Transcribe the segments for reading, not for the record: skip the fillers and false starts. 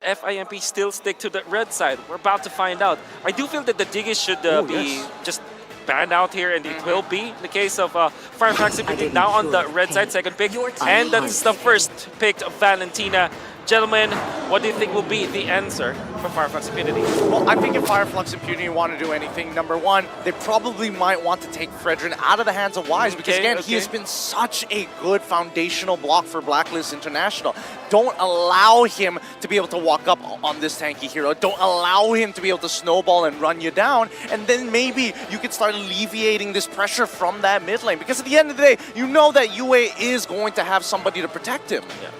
FIMP still stick to the red side? We're about to find out. I do feel that the Diggies should be just banned out here, and it will be the case of Flux Impunity now on the red side, second pick, and that's the first pick of Valentina. Gentlemen, what do you think will be the answer for Flux Impunity? Well, I think if Flux Impunity want to do anything, number one, they probably might want to take Fredrin out of the hands of Wise because, again, he has been such a good foundational block for Blacklist International. Don't allow him to be able to walk up on this tanky hero. Don't allow him to be able to snowball and run you down. And then maybe you could start alleviating this pressure from that mid lane. Because at the end of the day, you know that UA is going to have somebody to protect him. Yeah.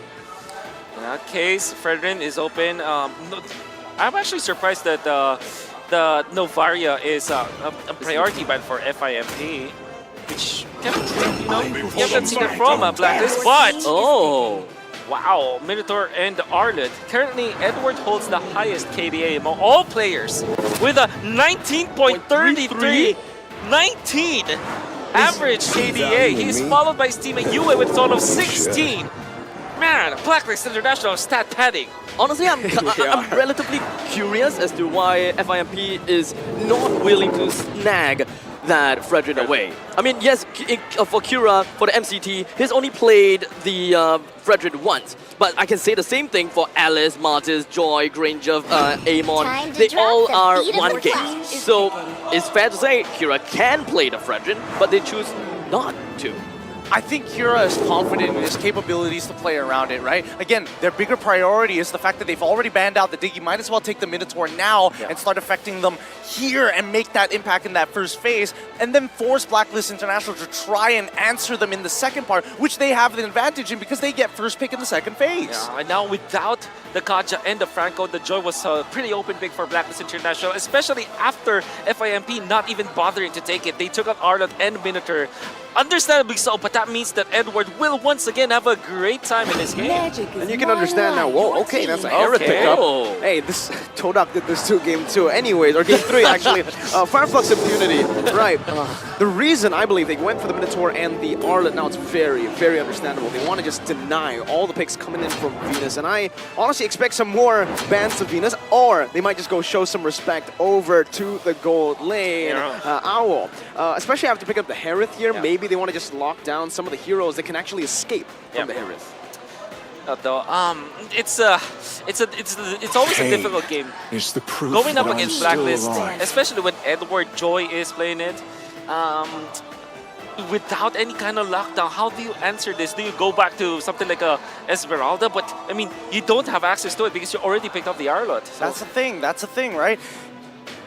In that case, Fredrin is open. I'm actually surprised that the Novaria is a priority ban for FIMP, which you haven't seen it from Blacklist, but wow, Minotaur and Arlet. Currently, Edward holds the highest KDA among all players with a 19.33, 19 average KDA. He's followed by his teammate UA with a total of 16. Man, Blacklist International stat padding. Honestly, I'm relatively curious as to why FIMP is not willing to snag that Fredrin away. I mean, yes, for Kira, for the MCT, he's only played the Fredrin once. But I can say the same thing for Alice, Martis, Joy, Granger, Amon. They all are one game. So it's fair to say Kira can play the Fredrin, but they choose not to. I think Kira is confident in his capabilities to play around it, right? Again, their bigger priority is the fact that they've already banned out the Diggy. Might as well take the Minotaur now and start affecting them here and make that impact in that first phase, and then force Blacklist International to try and answer them in the second part, which they have the advantage in because they get first pick in the second phase. Yeah, and now without the Katja and the Franco, the Joy was a pretty open pick for Blacklist International, especially after FIMP not even bothering to take it. They took out Arlet and Minotaur. Understandably so, but that means that Edward will once again have a great time in this game. And you can understand now, whoa, okay, that's a Herod pickup. Hey, this Todak did this to game 2 anyways, or game 3 actually. Flux Impunity, right. The reason I believe they went for the Minotaur and the Arlet now, it's very, very understandable. They want to just deny all the picks coming in from Venus, and I honestly expect some more bans to Venus, or they might just go show some respect over to the gold lane. Owl. Especially after pick up the Herith here, maybe they want to just lock down some of the heroes that can actually escape from the Herith. Though, it's always a difficult game. Is the proof going up that against I'm Blacklist, still alive. especially when Edward Joy is playing it. Without any kind of lockdown, how do you answer this? Do you go back to something like a Esmeralda? But I mean, you don't have access to it because you already picked up the Arlot. So. That's the thing. That's the thing, right?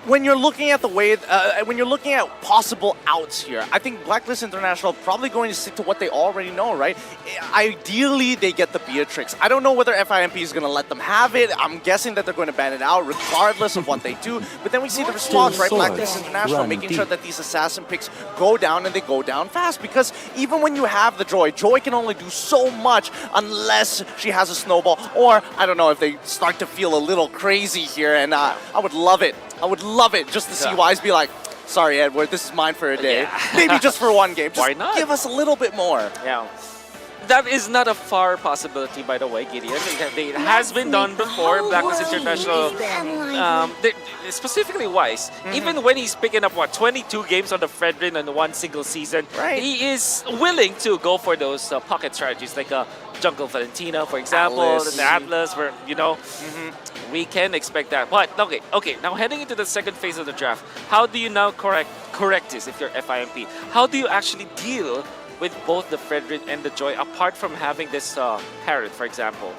When you're looking at the way, when you're looking at possible outs here, I think Blacklist International probably going to stick to what they already know, right? Ideally, they get the Beatrix. I don't know whether FIMP is going to let them have it. I'm guessing that they're going to ban it out regardless of what they do. But then we see the response, right? Blacklist International making sure that these assassin picks go down and they go down fast. Because even when you have the Joy, Joy can only do so much unless she has a snowball. Or, I don't know, if they start to feel a little crazy here. And I would love it. I would love it just to see Wise be like, sorry, Edward, this is mine for a day. Maybe just for one game. Just Why not? Give us a little bit more. Yeah. That is not a far possibility, by the way, Gideon. It has been done before. Blacklist International, specifically Wise, even when he's picking up, 22 games on the Fredrin in one single season, he is willing to go for those pocket strategies, like Jungle Valentina, for example, the Atlas, where, we can expect that. But, okay, now heading into the second phase of the draft, how do you now correct this if you're FIMP? How do you actually deal with both the Fredrin and the Joy, apart from having this Parrot, for example?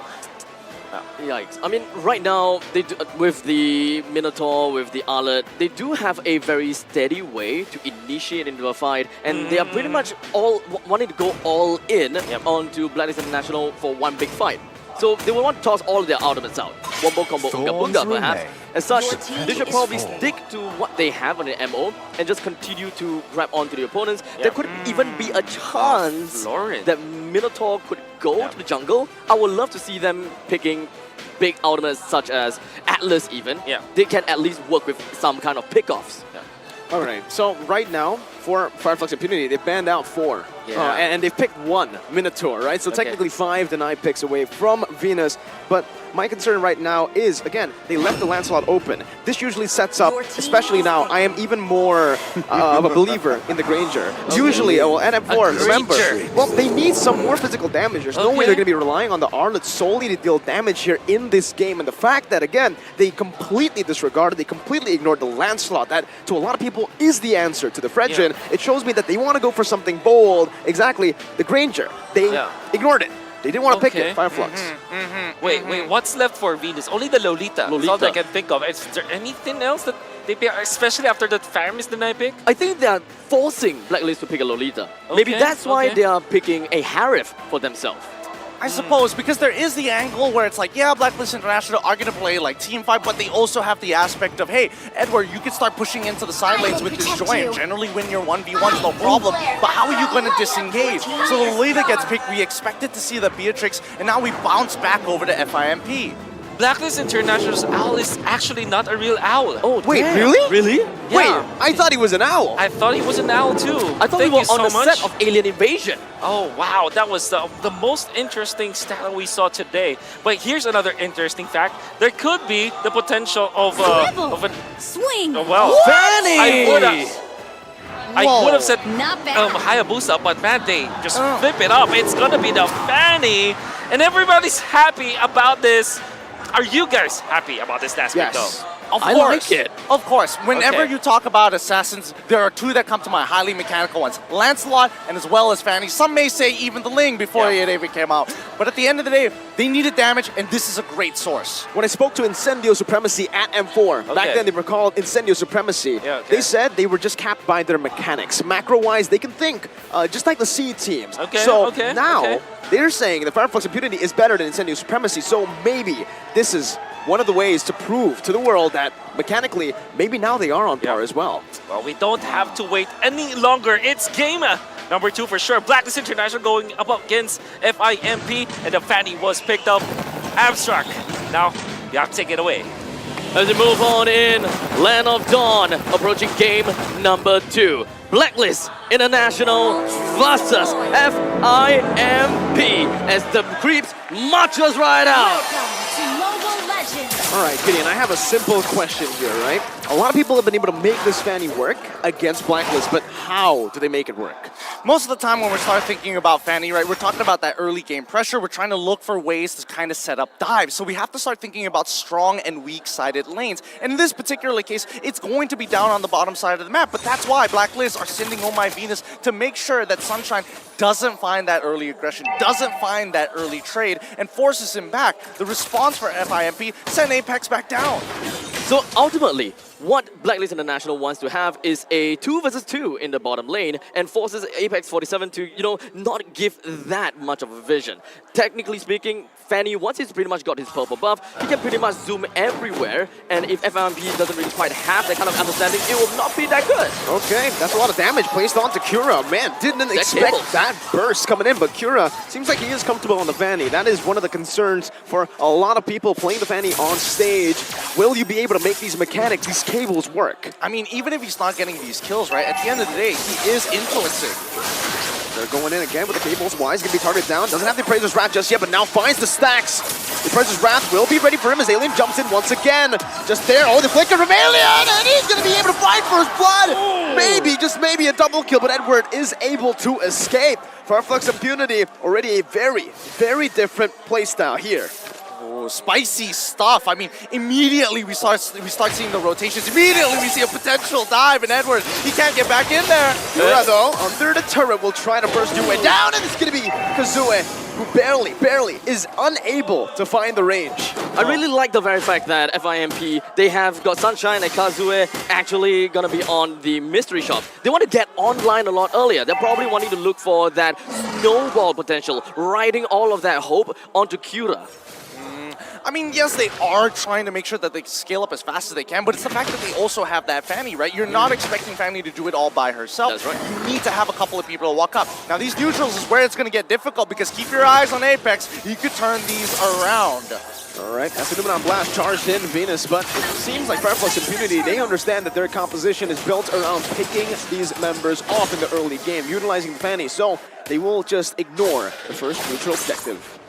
Yikes. I mean, right now, they do, with the Minotaur, with the Arlet, they do have a very steady way to initiate into a fight, and they are pretty much all wanting to go all in onto Blacklist International for one big fight. So they will want to toss all of their ultimates out. Wombo combo Unga Bunga perhaps. As such, they should probably stick to what they have on the MO and just continue to grab onto the opponents. There could even be a chance that Minotaur could go to the jungle. I would love to see them picking big ultimates such as Atlas even. They can at least work with some kind of pickoffs. Alright, so right now, for Flux Impunity, they banned out 4. And they've picked 1 Minotaur, right? So technically 5 denied picks away from Venus. But My concern right now is, again, they left the Lancelot open. This usually sets up, especially now, I am even more of a believer in the Granger. Usually, well, NM4, remember, well, they need some more physical damage. There's no way they're going to be relying on the Arlet solely to deal damage here in this game. And the fact that, again, they completely disregarded, they completely ignored the Lancelot, that to a lot of people is the answer to the Fredrin. It shows me that they want to go for something bold. Exactly, the Granger. They ignored it. They didn't want to pick it, Fireflux. Wait, what's left for Venus? Only the Lolita. That's all I can think of. Is there anything else that they pick, especially after that Faramis denied pick? I think they are forcing Blacklist to pick a Lolita. Maybe that's why they are picking a Harif for themselves. I suppose, because there is the angle where it's like, yeah, Blacklist International are going to play like team fight, but they also have the aspect of, hey, Edward, you can start pushing into the side lanes with this Joy and generally win your 1v1s, no problem, but how are you going to disengage? So the Lolita gets picked, we expected to see the Beatrix, and now we bounce back over to FIMP. Blacklist International's owl is actually not a real owl. Oh, wait, damn. really? Really? Yeah. Wait, I thought he was an owl. I thought he was an owl too. I thought we were on the set of Alien Invasion. Oh wow, that was the most interesting stat we saw today. But here's another interesting fact: there could be the potential of an swing. Fanny. I would have said Not bad. Hayabusa, but man, they just flip it up. It's gonna be the Fanny, and everybody's happy about this. Are you guys happy about this aspect Yes. though? Of I course. like it. Of course. Whenever Okay. you talk about assassins, there are two that come to mind, highly mechanical ones. Lancelot and as well as Fanny. Some may say even the Ling before it even came out. But at the end of the day, they needed damage, and this is a great source. When I spoke to Incendio Supremacy at M4, back then they were called Incendio Supremacy, they said they were just capped by their mechanics. Macro-wise, they can think, just like the C teams. So now, they're saying the Flux Impunity is better than Incendio Supremacy, so maybe this is one of the ways to prove to the world that mechanically, maybe now they are on par as well. Well, we don't have to wait any longer. It's game number 2 for sure. Blacklist International going up against FIMP, and the Fanny was picked up. Abstract. Now, you have to take it away. As we move on in Land of Dawn, approaching game number 2. Blacklist International versus FIMP as the creeps marches right out. All right, Gideon, I have a simple question here, right? A lot of people have been able to make this Fanny work against Blacklist, but how do they make it work? Most of the time when we start thinking about Fanny, right, we're talking about that early game pressure. We're trying to look for ways to kind of set up dives. So we have to start thinking about strong and weak-sided lanes. And in this particular case, it's going to be down on the bottom side of the map. But that's why Blacklist are sending Oh My Venus to make sure that Sunshine doesn't find that early aggression, doesn't find that early trade, and forces him back. The response for FIMP, send Apex back down. So ultimately, what Blacklist International wants to have is a 2 versus 2 in the bottom lane and forces Apex 47 to, not give that much of a vision. Technically speaking, Fanny, once he's pretty much got his purple buff, he can pretty much zoom everywhere, and if FMP doesn't really quite have that kind of understanding, it will not be that good. Okay, that's a lot of damage placed onto Cura. Man, didn't expect that burst coming in, but Cura seems like he is comfortable on the Fanny. That is one of the concerns for a lot of people playing the Fanny on stage. Will you be able to make these mechanics, these cables work? I mean, even if he's not getting these kills, right, at the end of the day, he is influencing. They're going in again with the cables. Wise gonna be targeted down. Doesn't have the Appraiser's Wrath just yet, but now finds the stacks. The Appraiser's Wrath will be ready for him as Alien jumps in once again. Just there. Oh, the flicker from Alien, and he's gonna be able to fight for his blood. Maybe, just maybe a double kill, but Edward is able to escape. For Flux Impunity, already a very, very different playstyle here. Oh, spicy stuff. I mean, immediately we start seeing the rotations. Immediately we see a potential dive, and Edward, he can't get back in there. Cura, though, under the turret, will try to burst your way down, and it's going to be Kazue, who barely is unable to find the range. I really like the very fact that FIMP, they have got Sunshine and Kazue actually gonna be on the mystery shop. They want to get online a lot earlier. They're probably wanting to look for that snowball potential, riding all of that hope onto Cura. I mean, yes, they are trying to make sure that they scale up as fast as they can, but it's the fact that they also have that Fanny, right? You're not expecting Fanny to do it all by herself. That's right. You need to have a couple of people to walk up. Now, these neutrals is where it's going to get difficult, because keep your eyes on Apex. You could turn these around. All right, that's the on blast charged in Venus, but it seems like Flux Impunity, they understand that their composition is built around picking these members off in the early game, utilizing the Fanny, so they will just ignore the first neutral objective.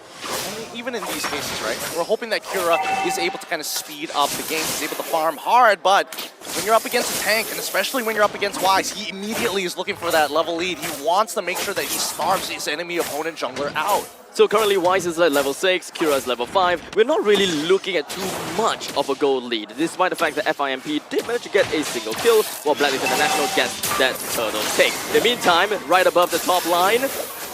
even in these cases, right? We're hoping that Kira is able to kind of speed up the game. He's able to farm hard, but when you're up against a tank, and especially when you're up against Wise, he immediately is looking for that level lead. He wants to make sure that he starves his enemy opponent jungler out. So currently Wise is at level 6, Kira is level 5. We're not really looking at too much of a gold lead, despite the fact that FIMP did manage to get a single kill, while Blacklist International gets that turtle pick. In the meantime, right above the top line,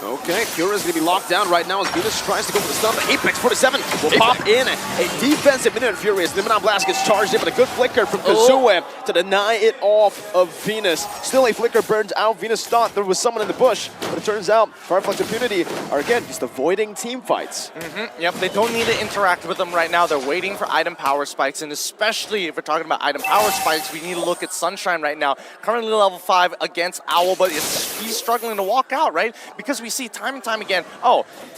Okay, Kira's going to be locked down right now as Venus tries to go for the stun, but Apex 47 will pop in. A defensive Minute and Furious. Liminon Blast gets charged in, but a good flicker from Kazue to deny it off of Venus. Still a flicker burns out. Venus thought there was someone in the bush, but it turns out Flux Impunity are again just avoiding team fights. Yep, they don't need to interact with them right now. They're waiting for item power spikes, and especially if we're talking about item power spikes, we need to look at Sunshine right now. Currently level 5 against Owl, but he's struggling to walk out, right? Because we see time and time again,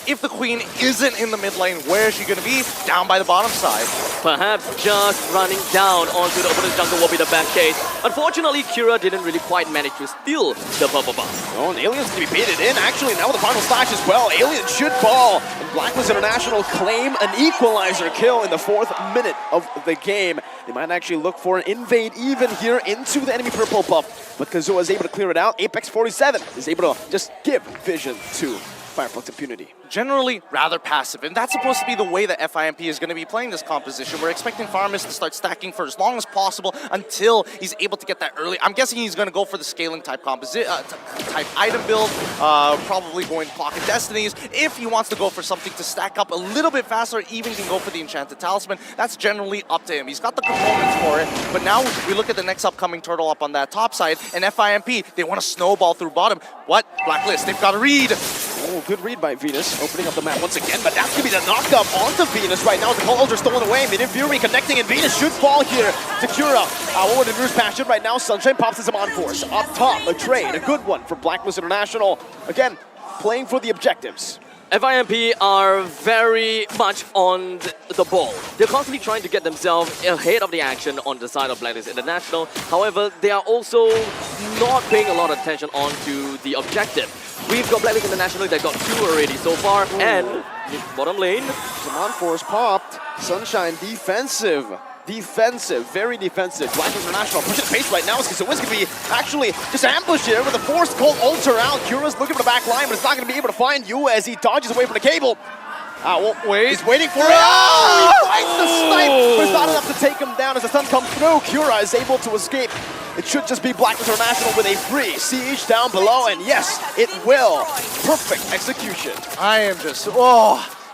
if the Queen isn't in the mid lane, where is she going to be? Down by the bottom side. perhaps just running down onto the opponent's jungle will be the best case. Unfortunately, Kira didn't really quite manage to steal the purple buff. Oh, and Alien's going to be baited in, actually, now with the final slash as well. Alien should fall, and Blacklist International claim an equalizer kill in the 4th minute of the game. They might actually look for an invade even here into the enemy purple buff, but Kazuha is able to clear it out. Apex 47 is able to just give vision to Flux Impunity. Generally rather passive, and that's supposed to be the way that FIMP is going to be playing this composition. We're expecting Farmis to start stacking for as long as possible until he's able to get that early. I'm guessing he's going to go for the scaling type type item build, probably going Clock of Destinies. If he wants to go for something to stack up a little bit faster, even can go for the Enchanted Talisman. That's generally up to him. He's got the components for it, but now we look at the next upcoming turtle up on that top side, and FIMP, they want to snowball through bottom. What? Blacklist, they've got a read. Oh, good read by Venus, opening up the map once again, but that's going to be the knock-up onto Venus right now. The calls are stolen away. Mid Fury connecting, and Venus should fall here to Kira. What would the Bruce Passion right now? Sunshine pops his on force. Up top, a trade, a good one for Blacklist International. Again, playing for the objectives. FIMP are very much on the ball. They're constantly trying to get themselves ahead of the action on the side of Blacklist International. However, they are also not paying a lot of attention onto the objective. We've got Blacklist International that got 2 already so far, and bottom lane. Zaman Force popped. Sunshine defensive. Defensive, very defensive. Blacklist International pushing the pace right now. So it's going to be actually just ambushed here with a forced cold ultra out. Kira's looking for the back line, but it's not going to be able to find you as he dodges away from the cable. Wait. He's waiting for it. Oh, he finds the snipe, but it's not enough to take him down as the sun comes through. Kira is able to escape. It should just be Blacklist International with a free siege down below, and yes, it will. Perfect execution. I am just,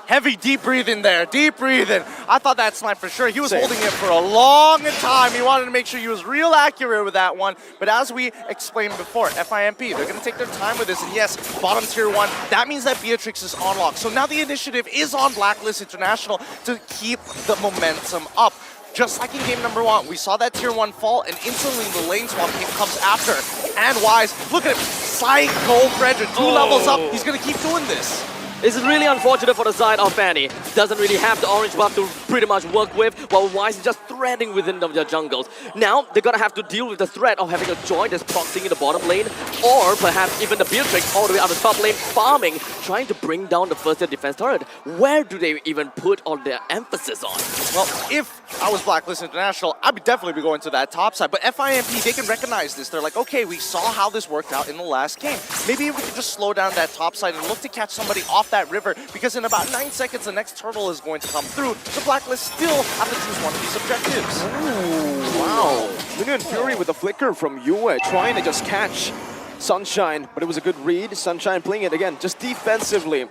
heavy deep breathing there, deep breathing. I thought that snipe for sure. He was holding it for a long time. He wanted to make sure he was real accurate with that one. But as we explained before, FIMP, they're going to take their time with this. And yes, bottom tier 1, that means that Beatrix is on lock. So now the initiative is on Blacklist International to keep the momentum up. Just like in game number 1, we saw that tier 1 fall, and instantly the lane swap comes after. And Wise, look at him, Psycho Frederick, 2 levels up. He's going to keep doing this. It's really unfortunate for the side of Fanny. Doesn't really have the orange buff to pretty much work with, while Wise is just threading within their jungles. Now, they're gonna have to deal with the threat of having a Joy that's proxying in the bottom lane, or perhaps even the Beatrix all the way out the top lane, farming, trying to bring down the first defense turret. Where do they even put all their emphasis on? Well, if I was Blacklist International, I'd definitely be going to that top side. But FIMP, they can recognize this. They're like, okay, we saw how this worked out in the last game. Maybe we can just slow down that top side and look to catch somebody off that river, because in about 9 seconds, the next turtle is going to come through. The Blacklist still have to choose one of these objectives. Ooh, wow. Minu and Fury with the flicker from Yue, trying to just catch Sunshine, but it was a good read. Sunshine playing it again, just defensively.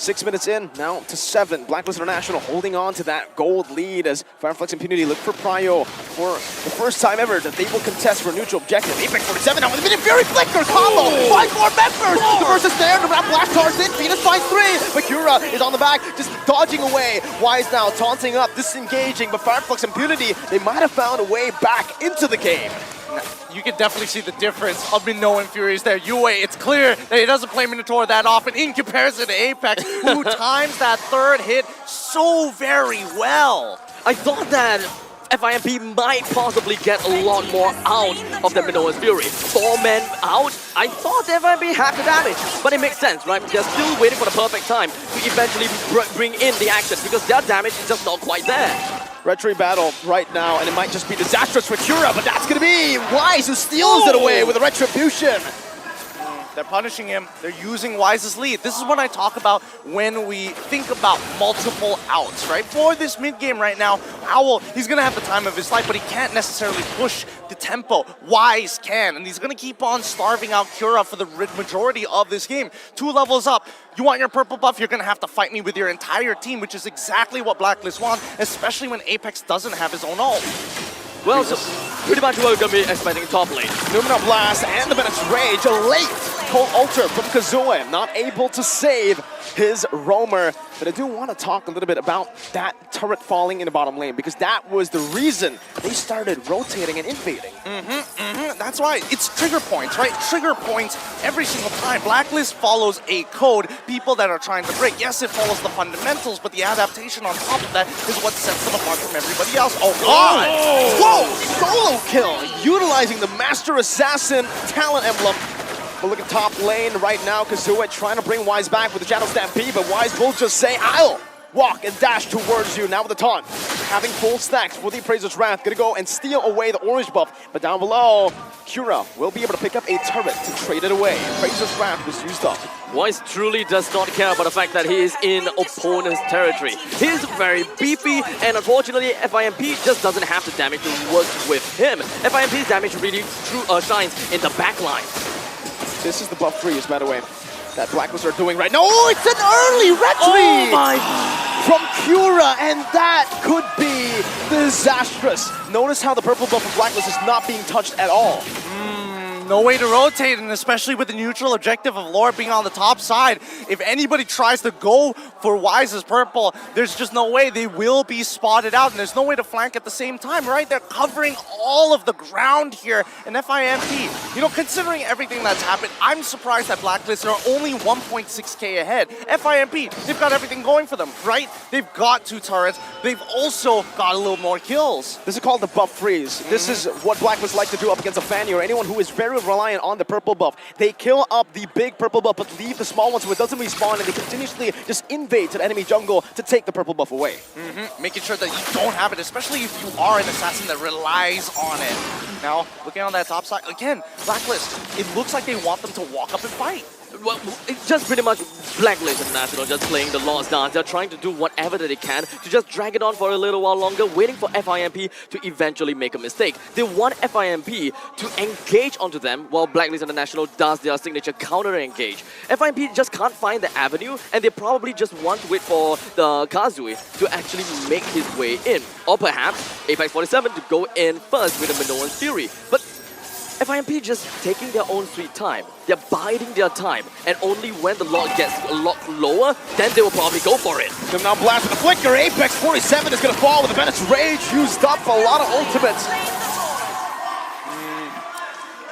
6 minutes in, now to 7. Blacklist International holding on to that gold lead as Flux Impunity look for Prio for the first time ever that they will contest for a neutral objective. Apex 47 now with a Mid Fury flicker combo! 5 more members! The versus there, the blast charged in, Venus finds 3! Bakura is on the back, just dodging away. Wise now taunting up, disengaging, but Flux Impunity, they might have found a way back into the game. You can definitely see the difference of Minnow and Furious there. Yue, it's clear that he doesn't play Minotaur that often in comparison to Apex, who times that third hit so very well. I thought that FIMP might possibly get a lot more out of the Minoan's Fury. 4 men out, I thought FIMP had the damage, but it makes sense, right? They're still waiting for the perfect time to eventually bring in the action because their damage is just not quite there. Retry battle right now, and it might just be disastrous for Cura, but that's gonna be Wise who steals it away with a Retribution. They're punishing him. They're using Wise's lead. This is what I talk about when we think about multiple outs, right? For this mid-game right now, Owl, he's going to have the time of his life, but he can't necessarily push the tempo. Wise can, and he's going to keep on starving out Cura for the majority of this game. 2 levels up. You want your purple buff, you're going to have to fight me with your entire team, which is exactly what Blacklist wants, especially when Apex doesn't have his own ult. Well, so pretty much what we're going to be expecting top lane. Numina Blast and the Menace Rage, a late Cold Altar from Kazooie, not able to save his roamer. But I do want to talk a little bit about that turret falling in the bottom lane, because that was the reason they started rotating and invading. That's why it's trigger points, right? Trigger points every single time. Blacklist follows a code, people that are trying to break. Yes, it follows the fundamentals, but the adaptation on top of that is what sets them apart from everybody else. Oh, God! Whoa! Solo kill, utilizing the Master Assassin talent emblem. But look at top lane right now. Kazooie trying to bring Wise back with the Shadow Stampede, but Wise will just say, I'll walk and dash towards you. Now with the taunt, having full stacks for the Appraiser's Wrath, gonna go and steal away the orange buff. But down below, Cura will be able to pick up a turret to trade it away. Appraiser's Wrath was used up. Wise truly does not care about the fact that he is in opponent's territory. He's very beefy, and unfortunately, FIMP just doesn't have the damage to work with him. FIMP's damage really shines in the backline. This is the buff freeze, by the way, that Blacklist are doing right now. Oh, it's an early retry! Oh my! From Cura, and that could be disastrous. Notice how the purple buff of Blacklist is not being touched at all. No way to rotate, and especially with the neutral objective of Lord being on the top side. If anybody tries to go for Wise's purple, there's just no way. They will be spotted out, and there's no way to flank at the same time, right? They're covering all of the ground here. And FIMP, you know, considering everything that's happened, I'm surprised that Blacklist are only 1.6k ahead. FIMP, they've got everything going for them, right? They've got 2 turrets. They've also got a little more kills. This is called the buff freeze. This is what Blacklist like to do up against a Fanny or anyone who is very reliant on the purple buff. They kill up the big purple buff, but leave the small ones so it doesn't respawn, and they continuously just invade to the enemy jungle to take the purple buff away. Making sure that you don't have it, especially if you are an assassin that relies on it. Now, looking on that top side, again, Blacklist, it looks like they want them to walk up and fight. Well, it's just pretty much Blacklist International just playing the Lost Dance. They're trying to do whatever that they can to just drag it on for a little while longer, waiting for FIMP to eventually make a mistake. They want FIMP to engage onto them while Blacklist International does their signature counter-engage. FIMP just can't find the avenue, and they probably just want to wait for the Kazooie to actually make his way in. Or perhaps Apex 47 to go in first with the Minoan's Fury. But FIMP just taking their own sweet time. They're biding their time, and only when the log gets a lot lower, then they will probably go for it. Them now blast with the flicker. Apex 47 is going to fall with the Menace Rage used up. A lot of ultimates.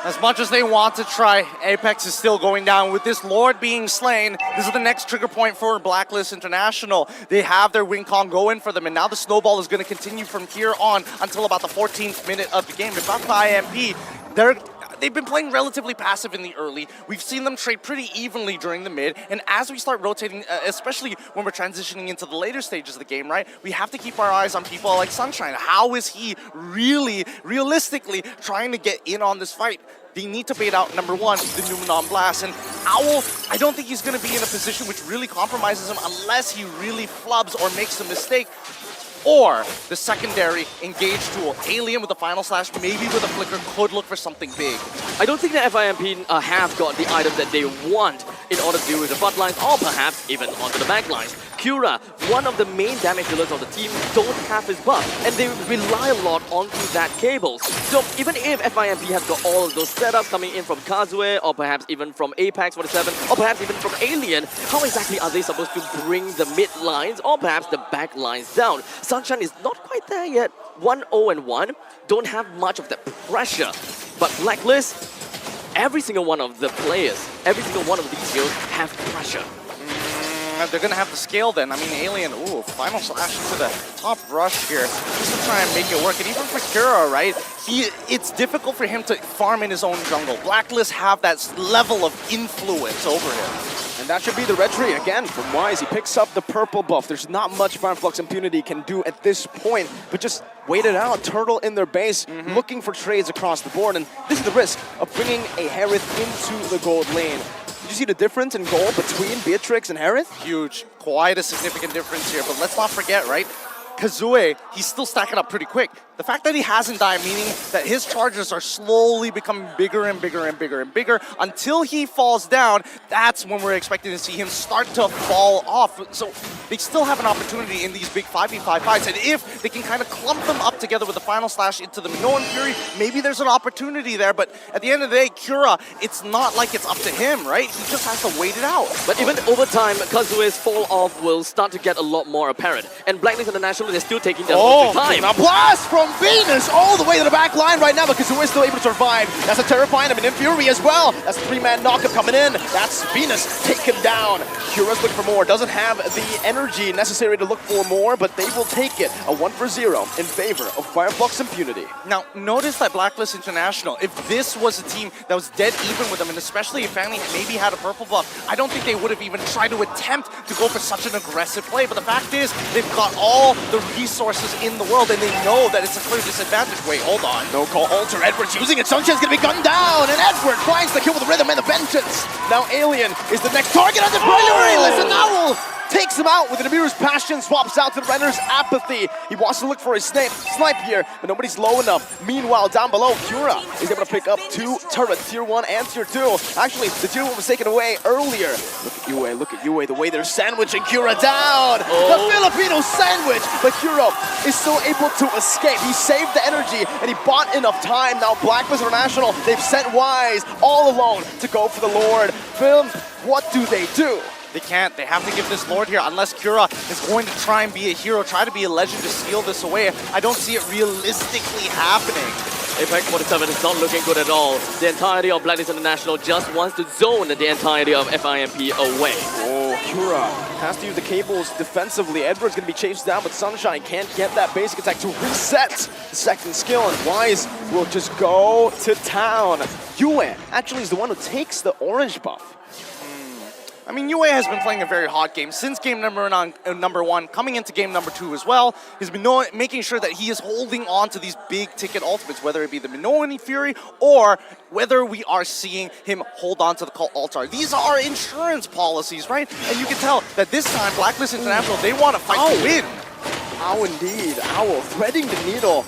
As much as they want to try, Apex is still going down. With this Lord being slain, this is the next trigger point for Blacklist International. They have their win con going for them, and now the snowball is going to continue from here on until about the 14th minute of the game. If not by IMP, they've been playing relatively passive in the early. We've seen them trade pretty evenly during the mid, and as we start rotating, especially when we're transitioning into the later stages of the game, right, we have to keep our eyes on people like Sunshine. How is he really, realistically trying to get in on this fight? They need to bait out, number one, the Numenon Blast, and Owl, I don't think he's going to be in a position which really compromises him unless he really flubs or makes a mistake. Or the secondary engage tool. Alien with the final slash, maybe with a flicker, could look for something big. I don't think that FIMP have got the item that they want in order to deal with the front lines, or perhaps even onto the back lines. Cura, one of the main damage dealers of the team, don't have his buff, and they rely a lot onto that cables. So even if FIMP have got all of those setups coming in from Kazooie, or perhaps even from Apex 47, or perhaps even from Alien, how exactly are they supposed to bring the mid lines, or perhaps the back lines down? Sunshine is not quite there yet. 1-0-1, don't have much of that pressure. But Blacklist, every single one of the players, every single one of these heroes have pressure. They're going to have to scale then. I mean, Alien, ooh, final slash into the top rush here just to try and make it work. And even for Kura, right, it's difficult for him to farm in his own jungle. Blacklist have that level of influence over him. And that should be the retry again from Wise. He picks up the purple buff. There's not much Flux Impunity can do at this point, but just wait it out. Turtle in their base, looking for trades across the board. And this is the risk of bringing a Harith into the gold lane. Did you see the difference in gold between Beatrix and Harith? Huge. Quite a significant difference here. But let's not forget, right? Kazue, he's still stacking up pretty quick. The fact that he hasn't died, meaning that his charges are slowly becoming bigger and bigger and bigger and bigger until he falls down. That's when we're expecting to see him start to fall off. So they still have an opportunity in these big 5v5 fights. And if they can kind of clump them up together with the final slash into the Minoan Fury, maybe there's an opportunity there. But at the end of the day, Kura, it's not like it's up to him, right? He just has to wait it out. But even over time, Kazue's fall off will start to get a lot more apparent. And Blacklist International, they're still taking their own time. A blast from Venus all the way to the back line right now, because we're still able to survive. That's a terrifying. I mean, in Fury as well. That's a 3-man knockup coming in. That's Venus taken down. Kura's looking for more. Doesn't have the energy necessary to look for more, but they will take it. A 1-for-0 in favor of Flux Impunity. Now, notice that Blacklist International, if this was a team that was dead even with them, and especially if Fanny maybe had a purple buff, I don't think they would have even tried to attempt to go for such an aggressive play. But the fact is, they've got all the resources in the world, and they know that it's a clear disadvantage. Wait, hold on. No call alter. Edward's using it. Sunshine's gonna be gunned down, and Edward finds the kill with the rhythm and the vengeance. Now Alien is the next target on the primary. Listen, Owl takes him out with an Amir's passion, swaps out to the Renner's apathy. He wants to look for his snipe here, but nobody's low enough. Meanwhile, down below, Kura is able to pick up 2 turrets, tier 1 and tier 2. Actually, the tier 1 was taken away earlier. Look at Yue, the way they're sandwiching Kura down. The Filipino sandwich, but Kura is still able to escape. He saved the energy, and he bought enough time. Now Blacklist International, they've sent Wise all alone to go for the Lord. Film, what do they do? They can't. They have to give this Lord here unless Kura is going to try and be a hero, try to be a legend to steal this away. I don't see it realistically happening. Apex 47 is not looking good at all. The entirety of Blacklist International just wants to zone the entirety of FIMP away. Oh, Kura has to use the cables defensively. Edward's going to be chased down, but Sunshine can't get that basic attack to reset the second skill, and Wise will just go to town. Yue actually is the one who takes the orange buff. I mean, Yue has been playing a very hot game since game number 1, coming into game number 2 as well. He's been making sure that he is holding on to these big ticket ultimates, whether it be the Minoan Fury or whether we are seeing him hold on to the Cult Altar. These are insurance policies, right? And you can tell that this time, Blacklist International, they want to fight to win. Ow, indeed. Owl threading the needle.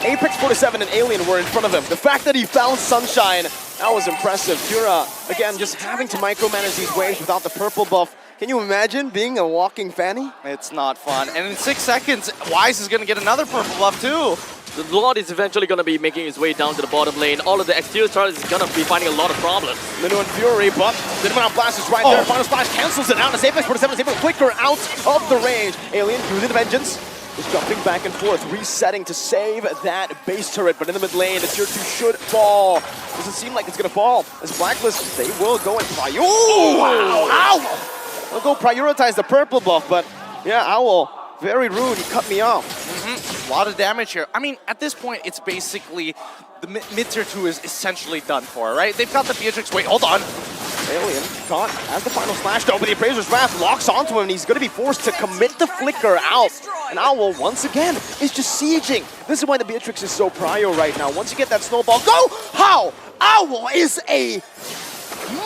Apex 47 and Alien were in front of him. The fact that he found Sunshine, that was impressive. Kura, again, just having to micromanage these waves without the purple buff. Can you imagine being a walking Fanny? It's not fun. And in 6 seconds, Wise is going to get another purple buff too. The Lord is eventually going to be making his way down to the bottom lane. All of the exterior turrets is going to be finding a lot of problems. Minoan Fury, but the Minoan Blast is right there. Final Splash cancels it out as Apex 47 is able to flicker out of the range. Alien using the Vengeance. Just jumping back and forth, resetting to save that base turret, but in the mid lane, the tier 2 should fall. Doesn't seem like it's gonna fall. As Blacklist, they will go and prioritize. Oh, wow, Owl! They'll go prioritize the purple buff, but yeah, Owl, very rude, he cut me off. A lot of damage here. I mean, at this point, it's basically the mid-tier 2 is essentially done for, right? They've got the Beatrix. Wait, hold on. Alien caught as the final slash though, but the Appraiser's Wrath locks onto him, and he's going to be forced to commit the flicker out. And Owl, once again, is just sieging. This is why the Beatrix is so prio right now. Once you get that snowball, go! How? Owl is a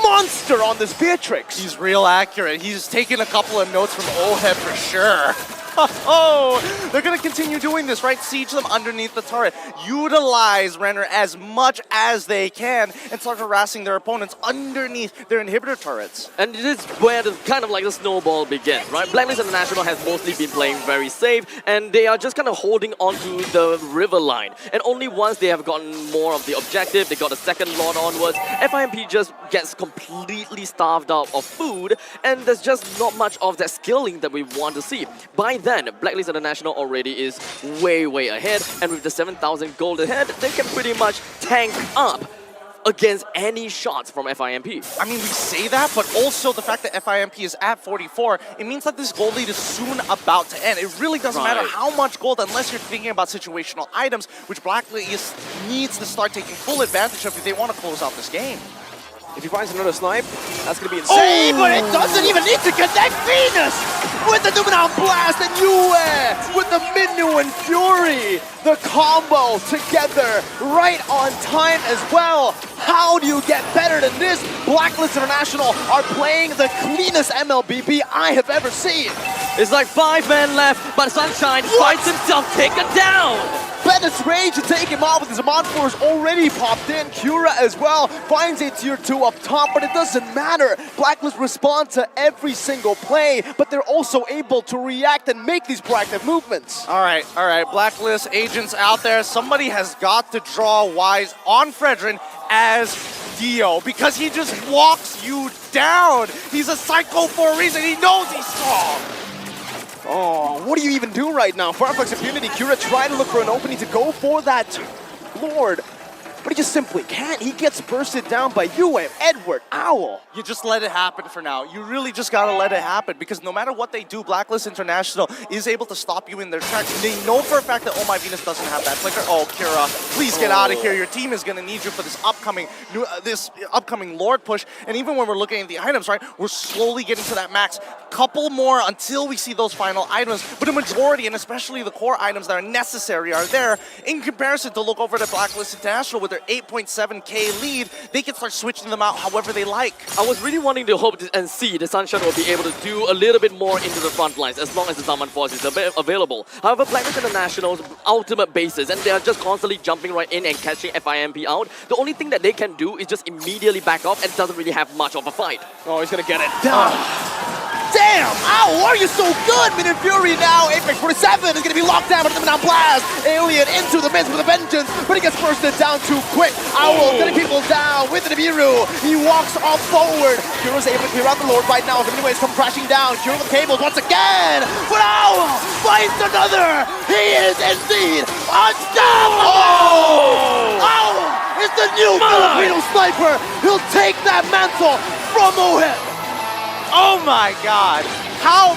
monster on this Beatrix. He's real accurate. He's taken a couple of notes from Oheb for sure. Oh, they're going to continue doing this, right? Siege them underneath the turret. Utilize Renner as much as they can and start harassing their opponents underneath their inhibitor turrets. And this is where the kind of like the snowball begins, right? Blacklist International has mostly been playing very safe, and they are just kind of holding onto the river line. And only once they have gotten more of the objective, they got a second Lord onwards, FIMP just gets completely starved out of food, and there's just not much of that skilling that we want to see. By then, Blacklist International already is way ahead, and with the 7,000 gold ahead, they can pretty much tank up against any shots from FIMP. I mean, we say that, but also the fact that FIMP is at 44, it means that this gold lead is soon about to end. It really doesn't matter how much gold, unless you're thinking about situational items, which Blacklist needs to start taking full advantage of if they want to close out this game. If he finds another snipe, that's going to be insane, but it doesn't even need to connect. Venus with the Numenal Blast and Yue with the Minu and Fury. The combo together right on time as well. How do you get better than this? Blacklist International are playing the cleanest MLBB I have ever seen. It's like 5 men left, but Sunshine fights himself taken down. Bennett's rage to take him out with his Amon Force already popped in. Cura as well finds a tier 2 up top, but it doesn't matter. Blacklist respond to every single play, but they're also able to react and make these proactive movements. All right, Blacklist agents out there. Somebody has got to draw Wise on Fredrin as Dio, because he just walks you down. He's a psycho for a reason. He knows he's strong. Oh, what do you even do right now? Flux Impunity, Cura trying to look for an opening to go for that Lord, but he just simply can't. He gets bursted down by Yue, Edward, Owl. You just let it happen for now. You really just gotta let it happen, because no matter what they do, Blacklist International is able to stop you in their tracks. They know for a fact that Oh My Venus doesn't have that flicker. Oh, Kira, please get out of here. Your team is gonna need you for this upcoming Lord push. And even when we're looking at the items, right, we're slowly getting to that max. Couple more until we see those final items, but a majority, and especially the core items that are necessary, are there. In comparison to look over to Blacklist International with their 8.7k lead, they can start switching them out however they like. I was really wanting to hope and see the Sunshine will be able to do a little bit more into the front lines as long as the Summon Force is available. However, Blacklist International's ultimate bases, and they are just constantly jumping right in and catching FIMP out. The only thing that they can do is just immediately back off and doesn't really have much of a fight. Oh, he's gonna get it down. Damn! Ow, are you so good? Min and Fury now. Apex 47 is going to be locked down, but the Numenal Blast. Alien into the midst with a vengeance, but he gets bursted down too quick. Owl getting people down with the Nibiru. He walks off forward. Cura's able to clear out the Lord right now. The Miniways come crashing down. Cura with cables once again. But Owl finds another. He is indeed unstoppable. Owl is the new Filipino sniper. He'll take that mantle from Mohit. Oh my god! How